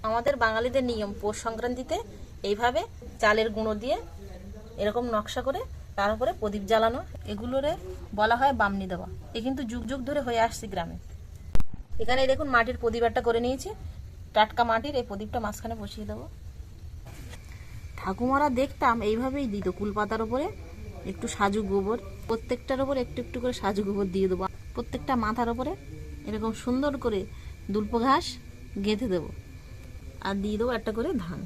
আমাদের বাঙালিদের নিয়ম পৌষ সংক্রান্তিতে এইভাবে চালের গুঁড়ো দিয়ে এরকম নকশা করে তার উপরে প্রদীপ জ্বালানো, এগুলোরে বলা হয় বামনি দেওয়া। এ কিন্তু যুগ যুগ ধরে হয়ে আসছে গ্রামে। এখানে দেখুন মাটির প্রদীপ একটা করে নিয়েছি, টাটকা মাটির। এই প্রদীপটা মাঝখানে বসিয়ে দেবো। ঠাকুমারা দেখতাম এইভাবেই দিত, কুলপাতার ওপরে একটু সাজু গোবর, প্রত্যেকটার ওপরে একটু একটু করে সাজু গোবর দিয়ে দেবো। প্রত্যেকটা মাথার ওপরে এরকম সুন্দর করে দুল্প ঘাস গেঁথে দেবো, আর দিয়ে দেবো একটা করে ধান।